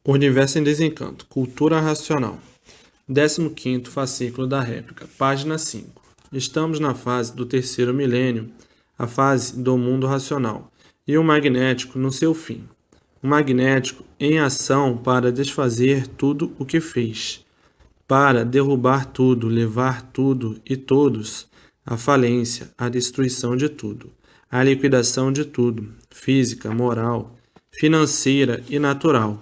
O Universo em Desencanto, Cultura Racional. 15º fascículo da réplica, página 5. Estamos na fase do terceiro milênio, a fase do mundo racional, e o magnético no seu fim. O magnético em ação para desfazer tudo o que fez, para derrubar tudo, levar tudo e todos à falência, à destruição de tudo, à liquidação de tudo, física, moral, financeira e natural.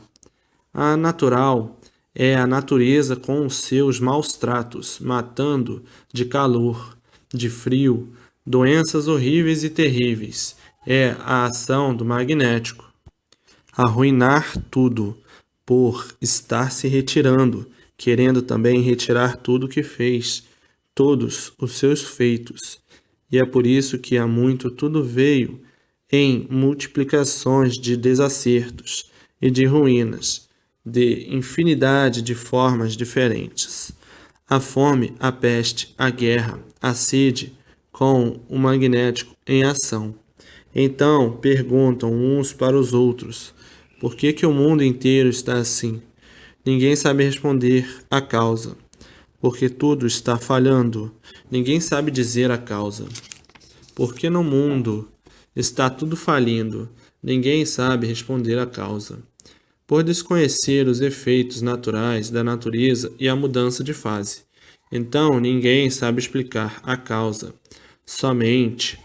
A natural é a natureza com os seus maus tratos, matando de calor, de frio, doenças horríveis e terríveis. É a ação do magnético. Arruinar tudo, por estar se retirando, querendo também retirar tudo que fez, todos os seus feitos. E é por isso que há muito tudo veio em multiplicações de desacertos e de ruínas, de infinidade de formas diferentes. A fome, a peste, a guerra, a sede, com o magnético em ação. Então perguntam uns para os outros, por que o mundo inteiro está assim? Ninguém sabe responder a causa. Porque tudo está falhando. Ninguém sabe dizer a causa. Porque no mundo está tudo falindo. Ninguém sabe responder a causa. Por desconhecer os efeitos naturais da natureza e a mudança de fase. Então ninguém sabe explicar a causa. Somente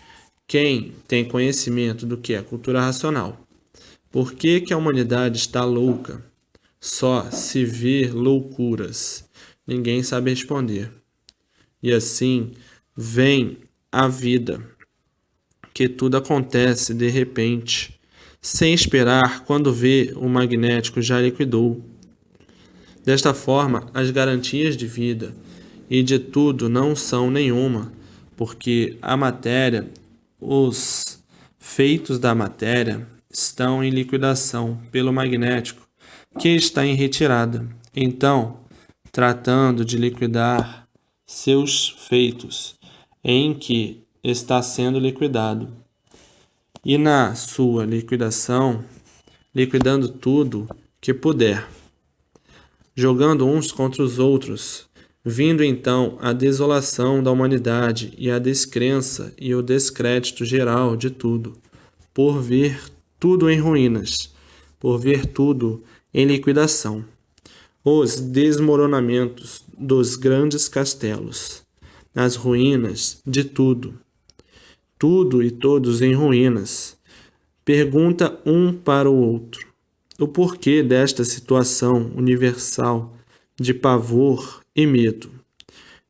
quem tem conhecimento do que é cultura racional. Por que a humanidade está louca? Só se vê loucuras. Ninguém sabe responder. E assim vem a vida, que tudo acontece de repente, sem esperar quando vê o magnético já liquidou. Desta forma, as garantias de vida e de tudo não são nenhuma, porque a matéria, os feitos da matéria, estão em liquidação pelo magnético, que está em retirada. Então, tratando de liquidar seus feitos, em que está sendo liquidado. E na sua liquidação, liquidando tudo que puder, jogando uns contra os outros, vindo então a desolação da humanidade e a descrença e o descrédito geral de tudo, por ver tudo em ruínas, por ver tudo em liquidação. Os desmoronamentos dos grandes castelos, as ruínas de tudo, tudo e todos em ruínas. Pergunta um para o outro o porquê desta situação universal de pavor e medo.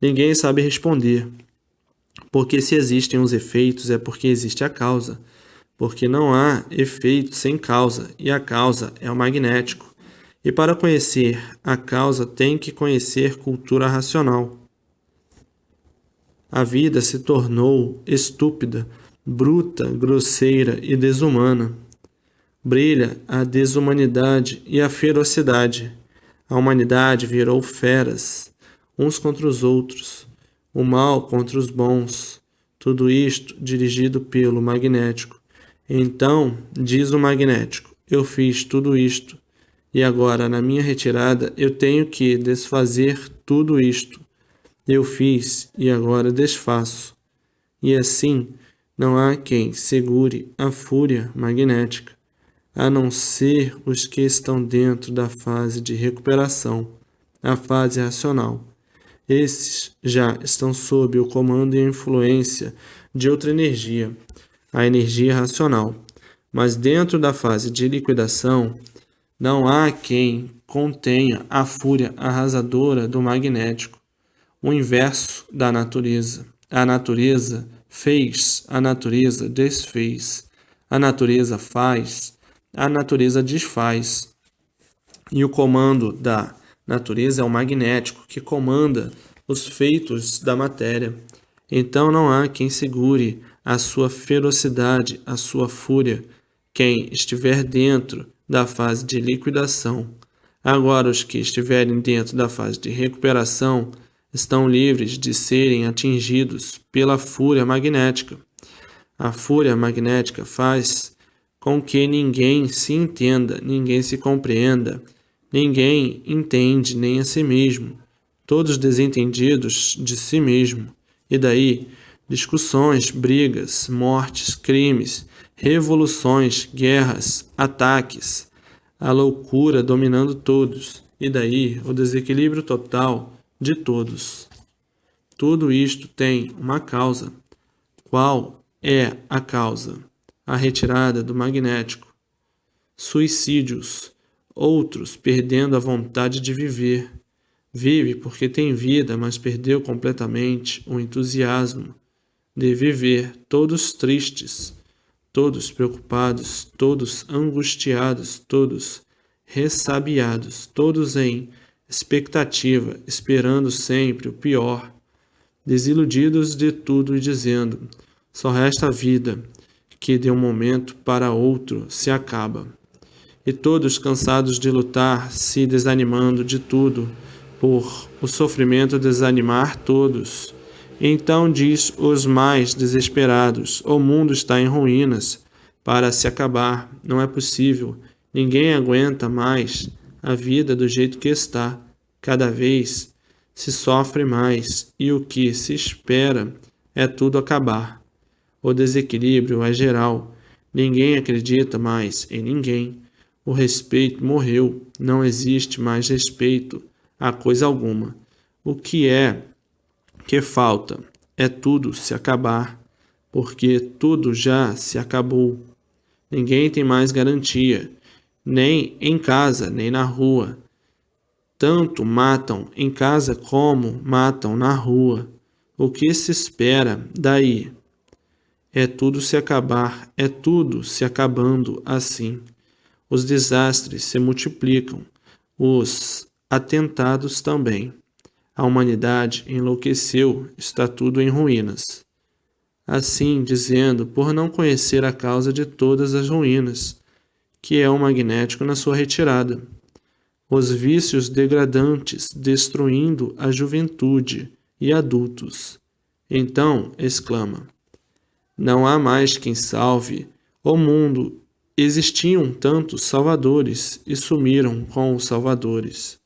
Ninguém sabe responder, porque se existem os efeitos é porque existe a causa, porque não há efeito sem causa, e a causa é o magnético. E para conhecer a causa tem que conhecer cultura racional. A vida se tornou estúpida, bruta, grosseira e desumana. Brilha a desumanidade e a ferocidade. A humanidade virou feras, uns contra os outros, o mal contra os bons. Tudo isto dirigido pelo magnético. Então, diz o magnético, eu fiz tudo isto, e agora, na minha retirada, eu tenho que desfazer tudo isto. Eu fiz, e agora desfaço. E assim, não há quem segure a fúria magnética, a não ser os que estão dentro da fase de recuperação, a fase racional. Esses já estão sob o comando e a influência de outra energia, a energia racional. Mas dentro da fase de liquidação, não há quem contenha a fúria arrasadora do magnético, o inverso da natureza. A natureza fez, a natureza desfez, a natureza faz, a natureza desfaz. E o comando da natureza é o magnético, que comanda os feitos da matéria. Então não há quem segure a sua ferocidade, a sua fúria, quem estiver dentro da fase de liquidação. Agora, os que estiverem dentro da fase de recuperação estão livres de serem atingidos pela fúria magnética. A fúria magnética faz com que ninguém se entenda, ninguém se compreenda, Ninguém entende nem a si mesmo, todos desentendidos de si mesmo. E daí, discussões, brigas, mortes, crimes, revoluções, guerras, ataques, a loucura dominando todos. E daí, o desequilíbrio total de todos. Tudo isto tem uma causa. Qual é a causa? A retirada do magnético. Suicídios. Outros perdendo a vontade de viver. Vive porque tem vida, mas perdeu completamente o entusiasmo de viver. Todos tristes, todos preocupados, todos angustiados, todos ressabiados, todos em expectativa, esperando sempre o pior, desiludidos de tudo e dizendo: só resta a vida, que de um momento para outro se acaba. E todos cansados de lutar, se desanimando de tudo, por o sofrimento desanimar todos. Então diz os mais desesperados: o mundo está em ruínas para se acabar, não é possível, ninguém aguenta mais a vida do jeito que está. Cada vez se sofre mais e o que se espera é tudo acabar. O desequilíbrio é geral, ninguém acredita mais em ninguém. O respeito morreu, não existe mais respeito a coisa alguma. O que é que falta é tudo se acabar, porque tudo já se acabou. Ninguém tem mais garantia, nem em casa, nem na rua. Tanto matam em casa como matam na rua. O que se espera daí? É tudo se acabar, é tudo se acabando assim. Os desastres se multiplicam, os atentados também. A humanidade enlouqueceu, está tudo em ruínas. Assim dizendo, por não conhecer a causa de todas as ruínas, que é o magnético na sua retirada. Os vícios degradantes destruindo a juventude e adultos. Então exclama: não há mais quem salve o mundo. Existiam tantos salvadores e sumiram com os salvadores.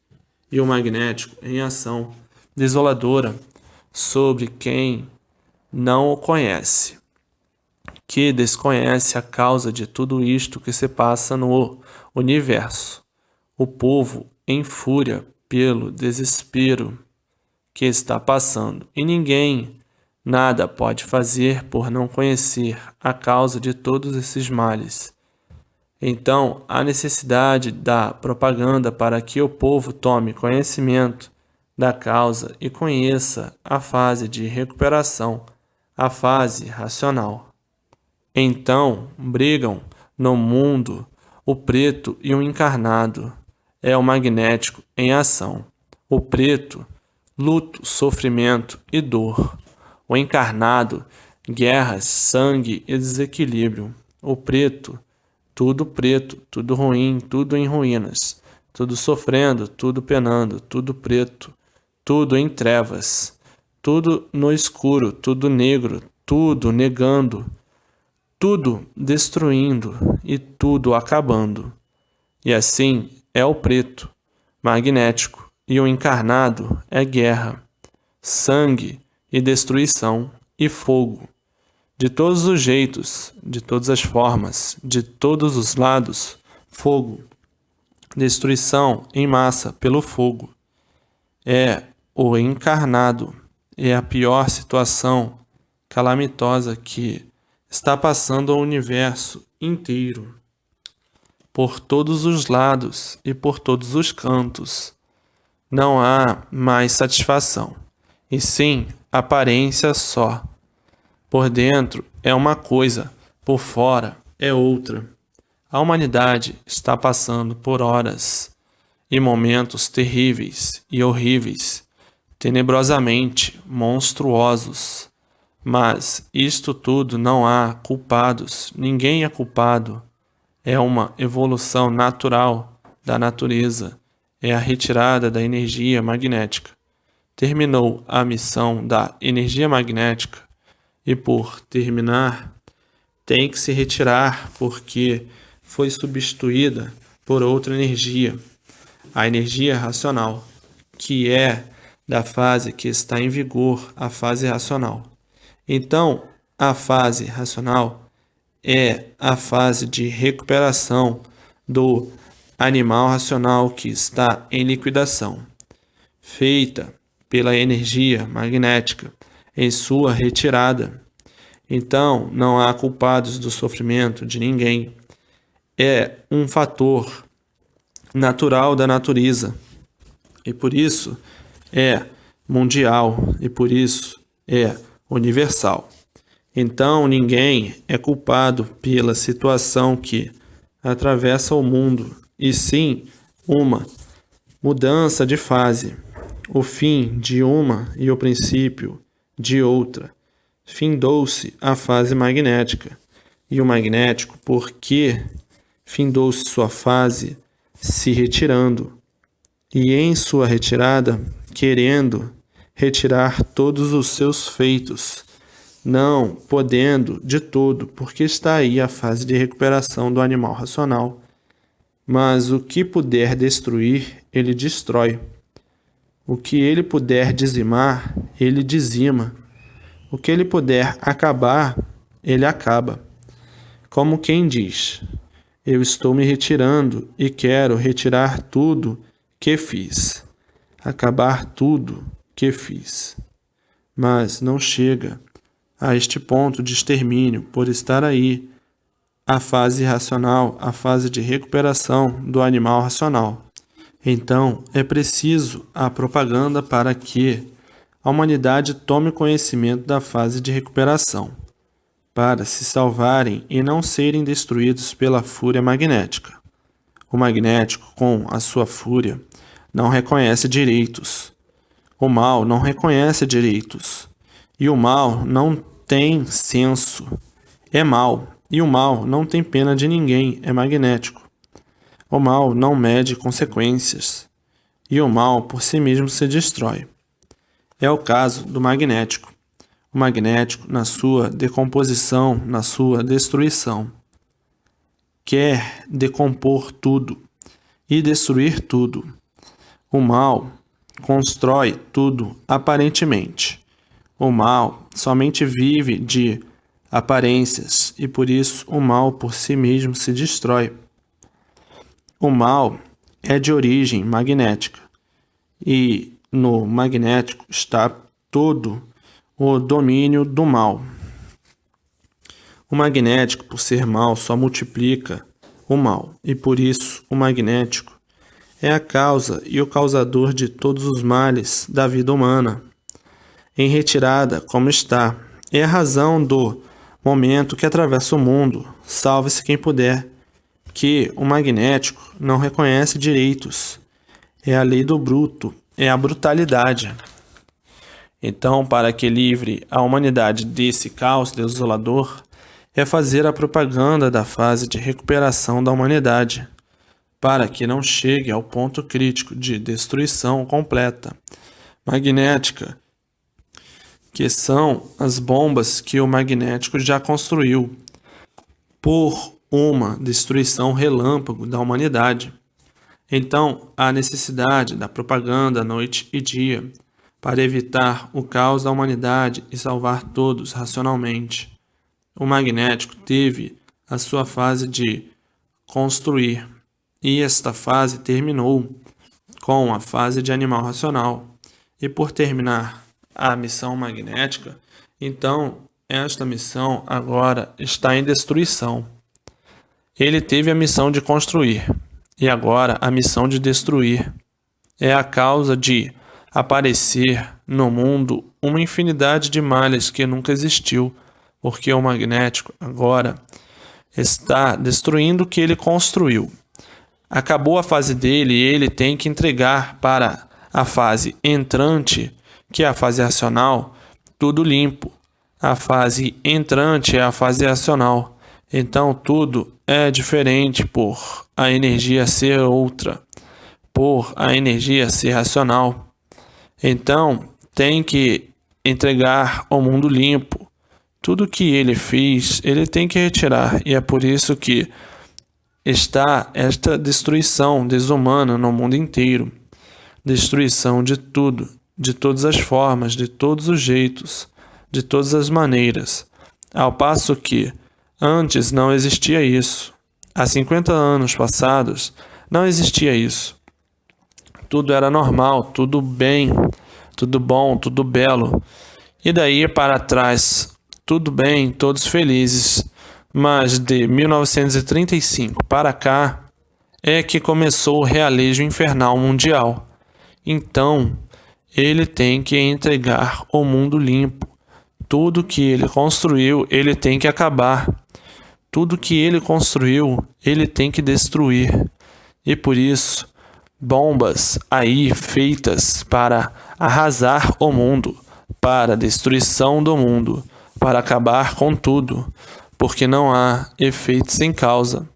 E o magnético em ação desoladora sobre quem não o conhece, que desconhece a causa de tudo isto que se passa no universo. O povo em fúria pelo desespero que está passando, e ninguém nada pode fazer por não conhecer a causa de todos esses males. Então, há necessidade da propaganda para que o povo tome conhecimento da causa e conheça a fase de recuperação, a fase racional. Então, brigam no mundo o preto e o encarnado. É o magnético em ação. O preto, luto, sofrimento e dor. O encarnado, guerras, sangue e desequilíbrio. O preto, tudo ruim, tudo em ruínas, tudo sofrendo, tudo penando, tudo preto, tudo em trevas, tudo no escuro, tudo negro, tudo negando, tudo destruindo e tudo acabando. E assim é o preto, magnético, e o encarnado é guerra, sangue e destruição e fogo. De todos os jeitos, de todas as formas, de todos os lados, fogo, destruição em massa pelo fogo. É o encarnado, é a pior situação calamitosa que está passando ao universo inteiro, por todos os lados e por todos os cantos. Não há mais satisfação, e sim aparência só. Por dentro é uma coisa, por fora é outra. A humanidade está passando por horas e momentos terríveis e horríveis, tenebrosamente monstruosos. Mas isto tudo não há culpados, ninguém é culpado. É uma evolução natural da natureza, é a retirada da energia magnética. Terminou a missão da energia magnética. E por terminar, tem que se retirar porque foi substituída por outra energia. a energia racional, que é da fase que está em vigor, a fase racional. Então, a fase racional é a fase de recuperação do animal racional que está em liquidação, feita pela energia magnética em sua retirada. Então, não há culpados do sofrimento de ninguém. É um fator natural da natureza e por isso é mundial e por isso é universal. Então, ninguém é culpado pela situação que atravessa o mundo, e sim uma mudança de fase, o fim de uma e o princípio de outra. Findou-se a fase magnética, e o magnético, porque findou-se sua fase, se retirando, e em sua retirada, querendo retirar todos os seus feitos, não podendo de todo, porque está aí a fase de recuperação do animal racional. Mas o que puder destruir, ele destrói. O que ele puder dizimar, ele dizima. O que ele puder acabar, ele acaba. Como quem diz: eu estou me retirando e quero retirar tudo que fiz, acabar tudo que fiz. Mas não chega a este ponto de extermínio por estar aí a fase racional, a fase de recuperação do animal racional. Então, é preciso a propaganda para que a humanidade tome conhecimento da fase de recuperação, para se salvarem e não serem destruídos pela fúria magnética. O magnético, com a sua fúria, não reconhece direitos. O mal não reconhece direitos. E o mal não tem senso. É mal. E o mal não tem pena de ninguém. É magnético. O mal não mede consequências. E o mal por si mesmo se destrói. É o caso do magnético. O magnético, na sua decomposição, na sua destruição, quer decompor tudo e destruir tudo. O mal constrói tudo aparentemente. O mal somente vive de aparências e por isso o mal por si mesmo se destrói. O mal é de origem magnética e no magnético está todo o domínio do mal. O magnético, por ser mal, só multiplica o mal e por isso o magnético é a causa e o causador de todos os males da vida humana. Em retirada, como está, é a razão do momento que atravessa o mundo, salve-se quem puder, que o magnético não reconhece direitos. É a lei do bruto, é a brutalidade. Então, para que livre a humanidade desse caos desolador, é fazer a propaganda da fase de recuperação da humanidade, para que não chegue ao ponto crítico de destruição completa, magnética, que são as bombas que o magnético já construiu, por uma destruição relâmpago da humanidade. Então, há necessidade da propaganda noite e dia, para evitar o caos da humanidade e salvar todos racionalmente. O magnético teve a sua fase de construir, e esta fase terminou com a fase de animal racional. E por terminar a missão magnética, então esta missão agora está em destruição. Ele teve a missão de construir, e agora a missão de destruir. É a causa de aparecer no mundo uma infinidade de males que nunca existiu, porque o magnético agora está destruindo o que ele construiu. Acabou a fase dele e ele tem que entregar para a fase entrante, que é a fase racional, tudo limpo. A fase entrante é a fase racional. Então tudo é diferente por a energia ser outra, por a energia ser racional. Então tem que entregar ao mundo limpo. Tudo que ele fez, ele tem que retirar. E é por isso que está esta destruição desumana no mundo inteiro. Destruição de tudo, de todas as formas, de todos os jeitos, de todas as maneiras. Ao passo que, antes não existia isso. Há 50 anos passados, não existia isso. Tudo era normal, tudo bem, tudo bom, tudo belo. E daí para trás, tudo bem, todos felizes. Mas de 1935 para cá, é que começou o realejo infernal mundial. Então, ele tem que entregar o mundo limpo. Tudo que ele construiu, ele tem que acabar. Tudo que ele construiu, ele tem que destruir. E por isso, bombas aí feitas para arrasar o mundo, para a destruição do mundo, para acabar com tudo, porque não há efeito sem causa.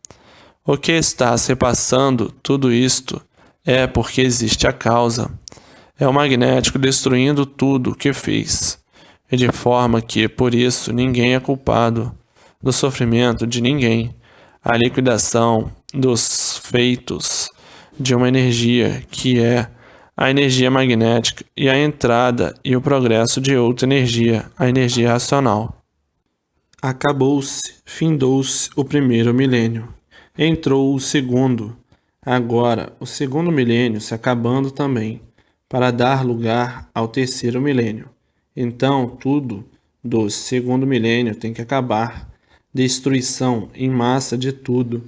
O que está se passando, tudo isto, é porque existe a causa. É o magnético destruindo tudo o que fez, e de forma que, por isso, ninguém é culpado do sofrimento de ninguém. A liquidação dos feitos de uma energia que é a energia magnética e a entrada e o progresso de outra energia, a energia racional. Acabou-se, findou-se o primeiro milênio. Entrou o segundo. Agora, o segundo milênio se acabando também, para dar lugar ao terceiro milênio. Então, tudo do segundo milênio tem que acabar. Destruição em massa de tudo,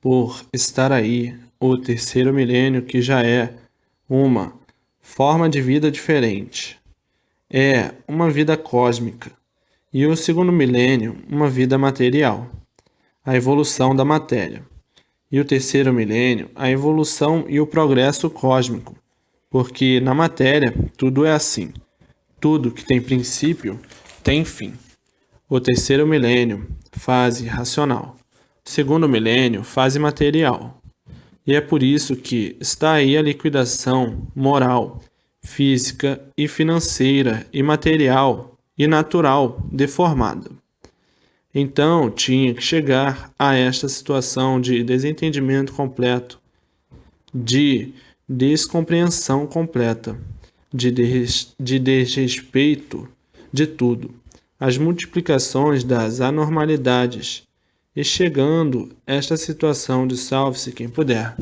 por estar aí o terceiro milênio, que já é uma forma de vida diferente. É uma vida cósmica. E o segundo milênio, uma vida material. A evolução da matéria. E o terceiro milênio, a evolução e o progresso cósmico. Porque na matéria, tudo é assim. Tudo que tem princípio, tem fim. O terceiro milênio, fase racional. O segundo milênio, fase material. E é por isso que está aí a liquidação moral, física e financeira e material e natural deformada. Então, tinha que chegar a esta situação de desentendimento completo, de descompreensão completa, de desrespeito de tudo, as multiplicações das anormalidades, e chegando esta situação de salve-se quem puder.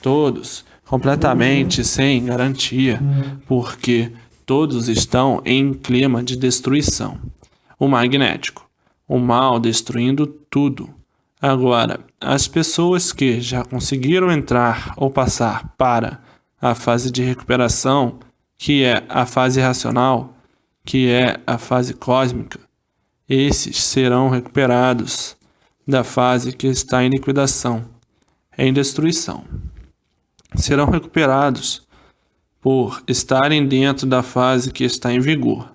Todos completamente sem garantia, porque todos estão em clima de destruição. O magnético, o mal destruindo tudo. Agora, as pessoas que já conseguiram entrar ou passar para a fase de recuperação, que é a fase racional, que é a fase cósmica, esses serão recuperados da fase que está em liquidação, em destruição. Serão recuperados por estarem dentro da fase que está em vigor.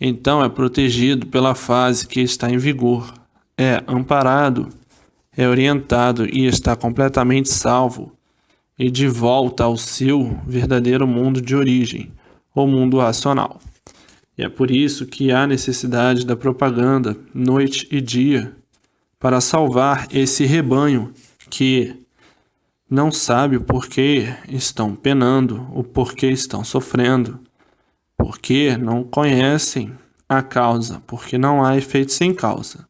Então é protegido pela fase que está em vigor, é amparado, é orientado e está completamente salvo e de volta ao seu verdadeiro mundo de origem, o mundo racional. E é por isso que há necessidade da propaganda noite e dia para salvar esse rebanho que não sabe o porquê estão penando, o porquê estão sofrendo, porque não conhecem a causa, porque não há efeito sem causa.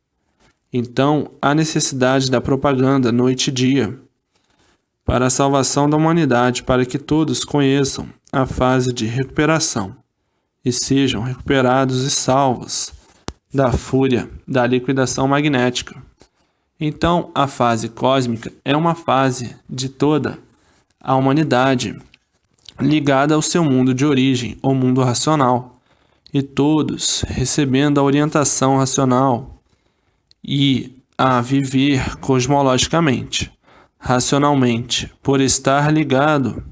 Então, há necessidade da propaganda noite e dia para a salvação da humanidade, para que todos conheçam a fase de recuperação e sejam recuperados e salvos da fúria da liquidação magnética. Então, a fase cósmica é uma fase de toda a humanidade ligada ao seu mundo de origem, o mundo racional, e todos recebendo a orientação racional e a viver cosmologicamente, racionalmente, por estar ligado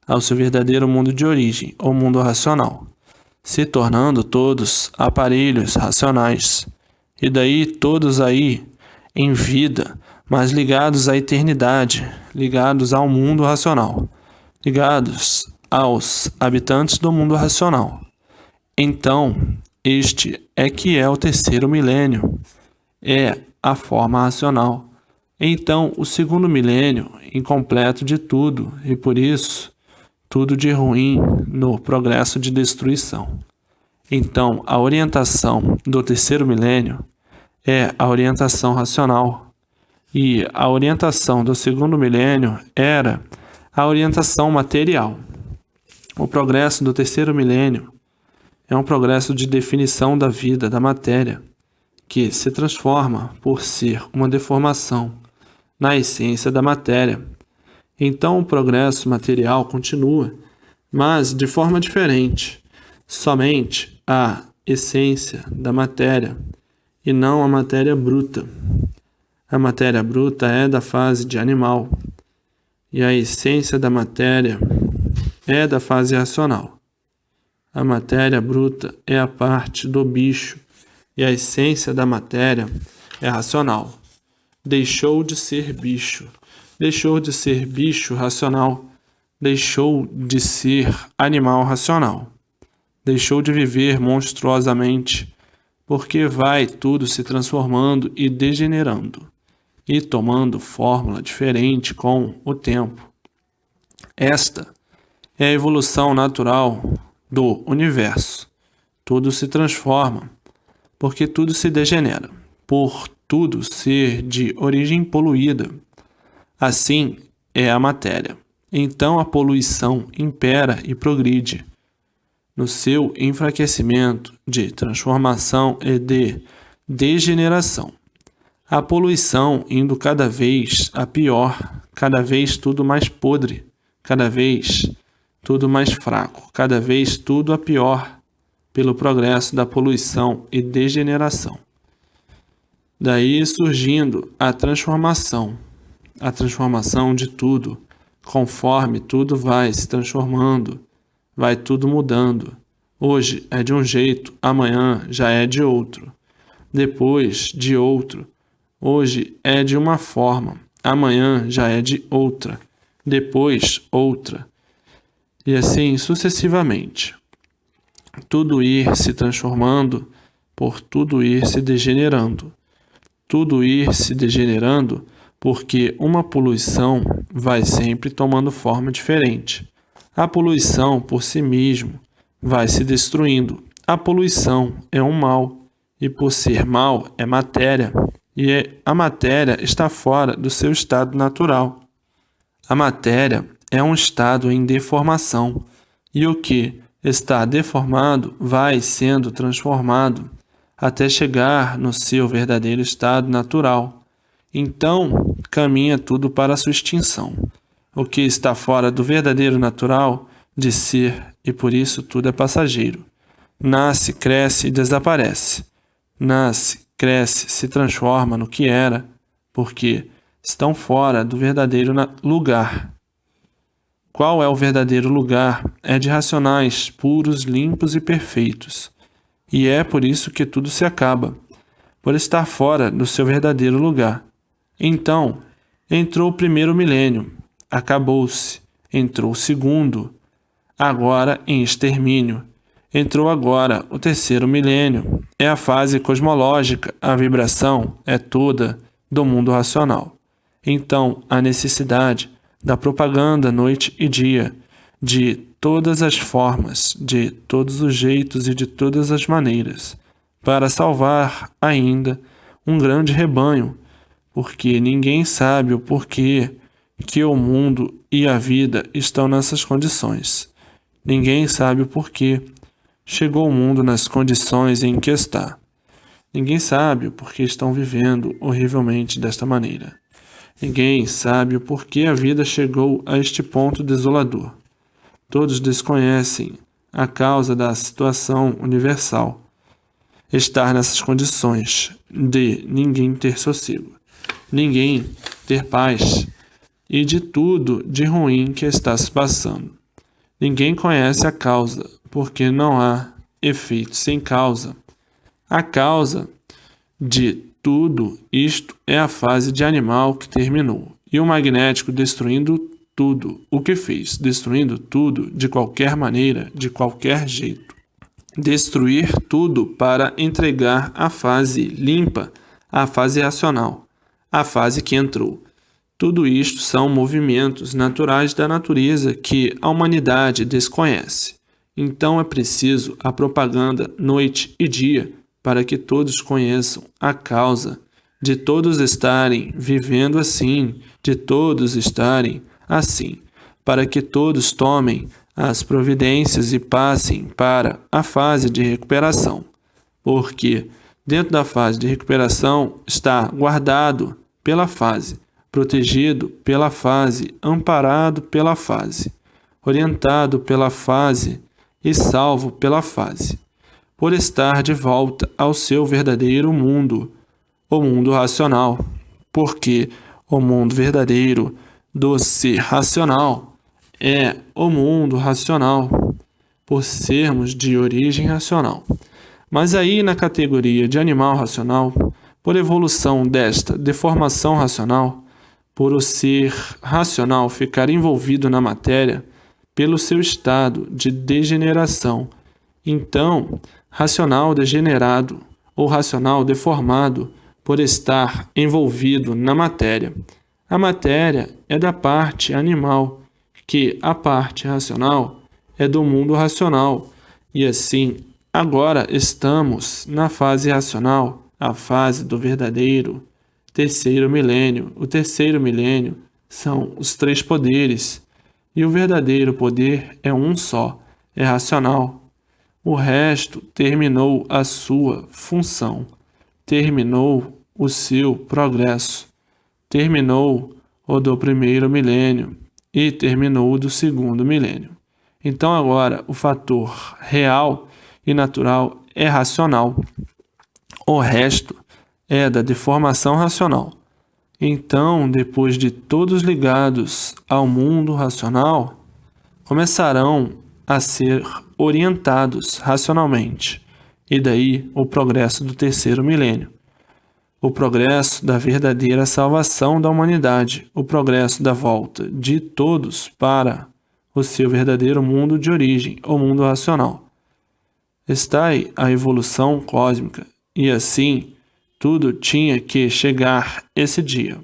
ao seu verdadeiro mundo de origem, o mundo racional, se tornando todos aparelhos racionais, e daí todos aí em vida, mas ligados à eternidade, ligados ao mundo racional, ligados aos habitantes do mundo racional. Então, este é que é o terceiro milênio, é a forma racional, Então, o segundo milênio, incompleto de tudo, e por isso, tudo de ruim no progresso de destruição. Então, a orientação do terceiro milênio é a orientação racional, e a orientação do segundo milênio era a orientação material. O progresso do terceiro milênio é um progresso de definição da vida, da matéria, que se transforma por ser uma deformação na essência da matéria. Então o progresso material continua, mas de forma diferente, somente a essência da matéria e não a matéria bruta. A matéria bruta é da fase de animal e a essência da matéria é da fase racional. A matéria bruta é a parte do bicho e a essência da matéria é racional. Deixou de ser bicho. Deixou de ser bicho racional. Deixou de ser animal racional. Deixou de viver monstruosamente, porque vai tudo se transformando e degenerando, e tomando fórmula diferente com o tempo. Esta é a evolução natural do universo. Tudo se transforma, porque tudo se degenera, por tudo ser de origem poluída. Assim é a matéria. Então a poluição impera e progride no seu enfraquecimento de transformação e de degeneração. A poluição indo cada vez a pior, cada vez tudo mais podre, cada vez tudo mais fraco, cada vez tudo a pior, pelo progresso da poluição e degeneração. Daí surgindo a transformação de tudo, conforme tudo vai se transformando, vai tudo mudando. Hoje é de um jeito, amanhã já é de outro, depois de outro. Hoje é de uma forma, amanhã já é de outra, depois outra, e assim sucessivamente. Tudo ir se transformando, por tudo ir se degenerando. Tudo ir se degenerando, porque uma poluição vai sempre tomando forma diferente. A poluição por si mesmo vai se destruindo. A poluição é um mal, e por ser mal é matéria, e a matéria está fora do seu estado natural. A matéria é um estado em deformação, e o que está deformado vai sendo transformado até chegar no seu verdadeiro estado natural. Então, caminha tudo para a sua extinção. O que está fora do verdadeiro natural de ser, e por isso tudo é passageiro. Nasce, cresce e desaparece. Nasce, cresce, se transforma no que era, porque estão fora do verdadeiro lugar. Qual é o verdadeiro lugar? É de racionais, puros, limpos e perfeitos. E é por isso que tudo se acaba, por estar fora do seu verdadeiro lugar. Então, entrou o primeiro milênio, acabou-se. Entrou o segundo, agora em extermínio. Entrou agora o terceiro milênio. É a fase cosmológica, a vibração é toda do mundo racional. Então, a necessidade da propaganda noite e dia, de todas as formas, de todos os jeitos e de todas as maneiras, para salvar ainda um grande rebanho, porque ninguém sabe o porquê que o mundo e a vida estão nessas condições. Ninguém sabe o porquê chegou o mundo nas condições em que está. Ninguém sabe o porquê estão vivendo horrivelmente desta maneira. Ninguém sabe o porquê a vida chegou a este ponto desolador. Todos desconhecem a causa da situação universal estar nessas condições de ninguém ter sossego, ninguém ter paz e de tudo de ruim que está se passando. Ninguém conhece a causa, porque não há efeito sem causa. A causa de tudo isto é a fase de animal que terminou, e o magnético destruindo tudo o que fez, destruindo tudo de qualquer maneira, de qualquer jeito. Destruir tudo para entregar a fase limpa, a fase racional. a fase que entrou. Tudo isto são movimentos naturais da natureza que a humanidade desconhece. Então é preciso a propaganda noite e dia para que todos conheçam a causa de todos estarem vivendo assim, de todos estarem assim, para que todos tomem as providências e passem para a fase de recuperação, porque dentro da fase de recuperação está guardado pela fase, protegido pela fase, amparado pela fase, orientado pela fase e salvo pela fase, por estar de volta ao seu verdadeiro mundo, o mundo racional, porque o mundo verdadeiro do ser racional é o mundo racional, por sermos de origem racional. Mas aí na categoria de animal racional, por evolução desta deformação racional, por o ser racional ficar envolvido na matéria, pelo seu estado de degeneração, então, racional degenerado ou racional deformado por estar envolvido na matéria. A matéria é da parte animal, que a parte racional é do mundo racional, e assim, agora estamos na fase racional, a fase do verdadeiro terceiro milênio. O terceiro milênio são os 3 poderes, e o verdadeiro poder é um só, é racional. O resto terminou a sua função, terminou o seu progresso, terminou o do primeiro milênio e terminou o do segundo milênio. Então agora o fator real e natural é racional. O resto é da deformação racional. Então, depois de todos ligados ao mundo racional, começarão a ser orientados racionalmente. E daí o progresso do terceiro milênio. O progresso da verdadeira salvação da humanidade. O progresso da volta de todos para o seu verdadeiro mundo de origem, o mundo racional. Está aí a evolução cósmica. E assim, tudo tinha que chegar esse dia.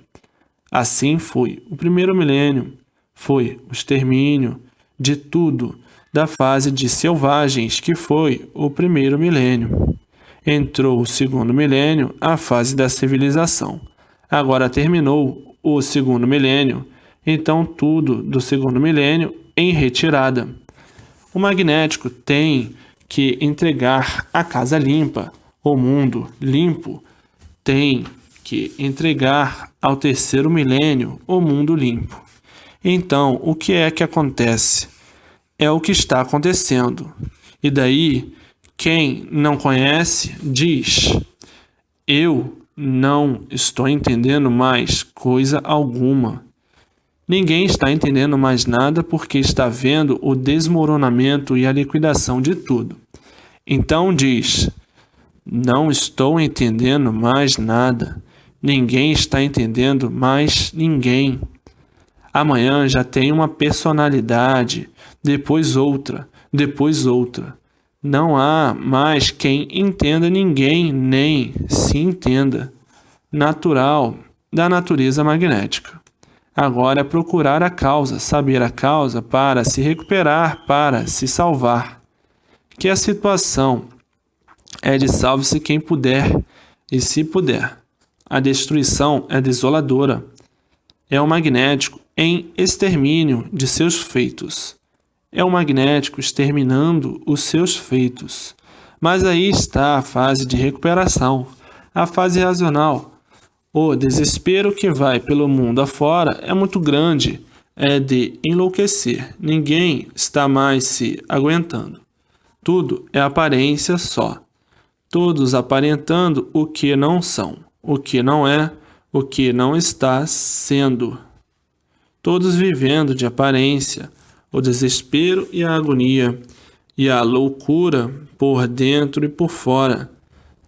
Assim foi. O primeiro milênio foi o extermínio de tudo da fase de selvagens, que foi o primeiro milênio. Entrou o segundo milênio, a fase da civilização. Agora terminou o segundo milênio, então tudo do segundo milênio em retirada. O magnético tem que entregar a casa limpa, o mundo limpo, tem que entregar ao terceiro milênio o mundo limpo. Então, o que é que acontece? É o que está acontecendo. E daí, quem não conhece diz: eu não estou entendendo mais coisa alguma. Ninguém está entendendo mais nada porque está vendo o desmoronamento e a liquidação de tudo. Então diz: não estou entendendo mais nada. Ninguém está entendendo mais ninguém. Amanhã já tem uma personalidade, depois outra, depois outra. Não há mais quem entenda ninguém, nem se entenda. Natural da natureza magnética. Agora é procurar a causa, saber a causa para se recuperar, para se salvar. Que a situação é de salve-se quem puder e se puder. A destruição é desoladora. É o magnético em extermínio de seus feitos. É o magnético exterminando os seus feitos. Mas aí está a fase de recuperação, a fase racional. O desespero que vai pelo mundo afora é muito grande, é de enlouquecer. Ninguém está mais se aguentando. Tudo é aparência só. Todos aparentando o que não são, o que não é, o que não está sendo. Todos vivendo de aparência, o desespero e a agonia, e a loucura por dentro e por fora,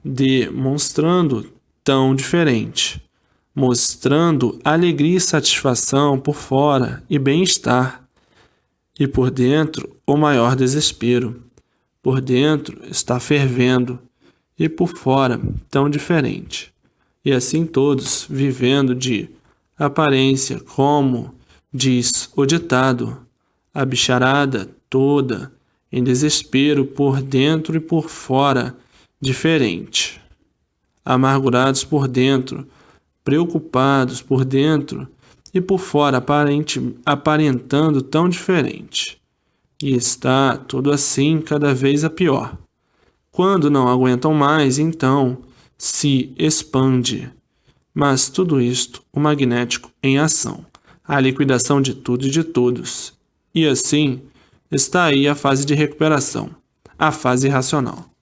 demonstrando tão diferente, mostrando alegria e satisfação por fora e bem-estar, e por dentro o maior desespero. Por dentro está fervendo, e por fora tão diferente. e assim todos vivendo de aparência, como diz o ditado, a bicharada toda em desespero por dentro e por fora, diferente. Amargurados por dentro, preocupados por dentro e por fora, aparentando tão diferente. E está tudo assim cada vez a pior. Quando não aguentam mais, então se expande. Mas tudo isto, o magnético em ação, a liquidação de tudo e de todos. E assim, está aí a fase de recuperação, a fase racional.